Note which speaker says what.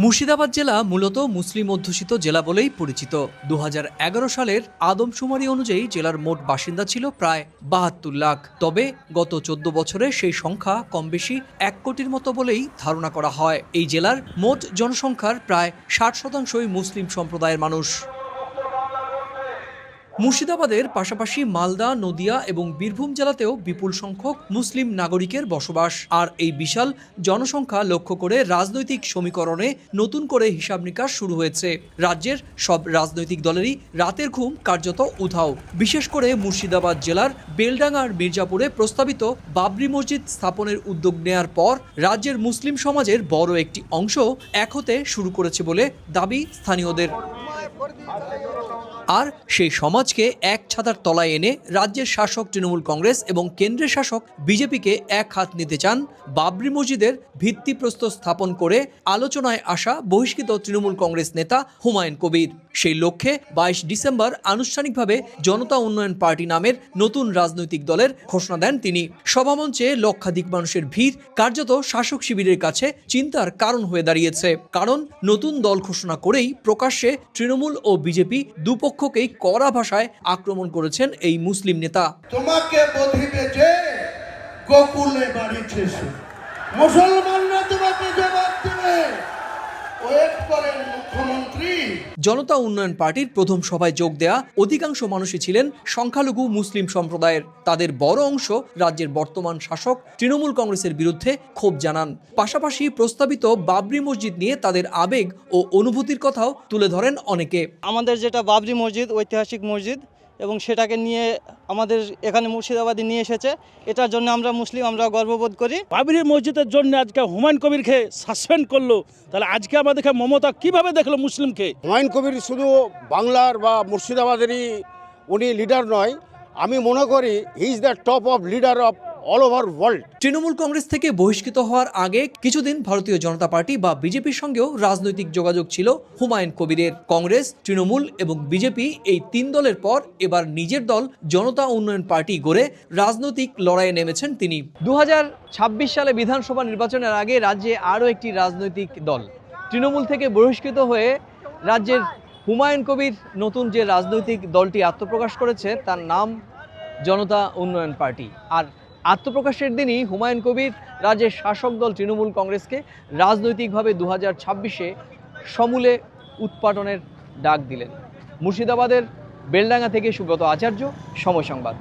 Speaker 1: মুর্শিদাবাদ জেলা মূলত মুসলিম অধ্যুষিত জেলা বলেই পরিচিত। 2011 সালের আদমশুমারি অনুযায়ী জেলার মোট বাসিন্দা ছিল প্রায় 72 লাখ। তবে গত 14 বছরে সেই সংখ্যা কম বেশি 1 কোটির মতো বলেই ধারণা করা হয়। এই জেলার মোট জনসংখ্যার প্রায় 60% মুসলিম সম্প্রদায়ের মানুষ। মুর্শিদাবাদের পাশাপাশি মালদা, নদিয়া এবং বীরভূম জেলাতেও বিপুল সংখ্যক মুসলিম নাগরিকের বসবাস। আর এই বিশাল জনসংখ্যা লক্ষ্য করে রাজনৈতিক সমীকরণে নতুন করে হিসাব নিকাশ শুরু হয়েছে। রাজ্যের সব রাজনৈতিক দলেরই রাতের ঘুম কার্যত উধাও। বিশেষ করে মুর্শিদাবাদ জেলার বেলডাঙ্গার মির্জাপুরে প্রস্তাবিত বাবরি মসজিদ স্থাপনের উদ্যোগ নেয়ার পর রাজ্যের মুসলিম সমাজের বড় একটি অংশ এক হতে শুরু করেছে বলে দাবি স্থানীয়দের। আর সেই সমাজকে এক ছাতার তলায় এনে রাজ্যের শাসক তৃণমূল কংগ্রেস এবং কেন্দ্রের শাসক বিজেপিকে এক হাত নিতে চান বাবরি মসজিদের ভিত্তিপ্রস্তর স্থাপন করে আলোচনায় আসা বহিষ্কৃত তৃণমূল কংগ্রেস নেতা হুমায়ুন কবির। সেই লক্ষ্যে 22 ডিসেম্বর আনুষ্ঠানিকভাবে জনতা উন্নয়ন পার্টি নামের নতুন রাজনৈতিক দলের ঘোষণা দেন তিনি। সভামঞ্চে লক্ষাধিক মানুষের ভিড় কার্যত শাসক শিবিরের কাছে চিন্তার কারণ হয়ে দাঁড়িয়েছে। কারণ নতুন দল ঘোষণা করেই প্রকাশ্যে তৃণমূল ও বিজেপি দুপক্ষকেই কড়া ভাষায় আক্রমণ করেছেন এই মুসলিম নেতা।
Speaker 2: তোমাকে বধিবে যে গোকুলে বাড়িছে সে, মুসলমানরা তোমাকে জবাব দেবে। ওয়েট করেন মুখ্যমন্ত্রী।
Speaker 1: জনতা উন্নয়ন পার্টির প্রথম সভায় যোগ দেয়া অধিকাংশ মানুষই ছিলেন সংখ্যালঘু মুসলিম সম্প্রদায়ের। তাদের বড় অংশ রাজ্যের বর্তমান শাসক তৃণমূল কংগ্রেসের বিরুদ্ধে ক্ষোভ জানান। পাশাপাশি প্রস্তাবিত বাবরি মসজিদ নিয়ে তাদের আবেগ ও অনুভূতির কথাও তুলে ধরেন অনেকে।
Speaker 3: আমাদের যেটা বাবরি মসজিদ ঐতিহাসিক মসজিদ এবং সেটাকে নিয়ে আমাদের এখানে মুর্শিদাবাদে নিয়ে এসেছে, এটার জন্য আমরা মুসলিম, আমরা গর্ববোধ করি।
Speaker 4: বাবরি মসজিদের জন্য আজকে হুমায়ুন কবিরকে সাসপেন্ড করলো, তাহলে আজকে আমাদেরকে মমতা কিভাবে দেখলো মুসলিমকে?
Speaker 5: হুমায়ুন কবির শুধু বাংলার বা মুর্শিদাবাদেরই উনি লিডার নয়, আমি মনে করি he is the top of leader of all over world.
Speaker 1: Trinamool Congress থেকে বহিষ্কৃত হওয়ার আগে কিছুদিন ভারতীয় জনতা পার্টি বা বিজেপির সঙ্গেও রাজনৈতিক যোগাযোগ ছিল হুমায়ুন কবিরের। কংগ্রেস, তৃণমূল এবং বিজেপি এই 3 দলের পর এবার নিজের দল জনতা উন্নয়ন পার্টি গড়ে রাজনৈতিক লড়াইয়ে নেমেছেন তিনি। 2026 সালে বিধানসভা নির্বাচনের আগে রাজ্যে আরও একটি রাজনৈতিক দল তৃণমূল থেকে বহিষ্কৃত হয়ে রাজ্যের হুমায়ুন কবির নতুন যে রাজনৈতিক দলটি আত্মপ্রকাশ করেছে তার নাম জনতা উন্নয়ন পার্টি। আর আত্মপ্রকাশের দিনই হুমায়ুন কবির রাজ্যের শাসক দল তৃণমূল কংগ্রেসকে রাজনৈতিকভাবে 2026-এ সমূলে উৎপাটনের ডাক দিলেন। মুর্শিদাবাদের বেলডাঙ্গা থেকে সুব্রত আচার্য, সময় সংবাদ।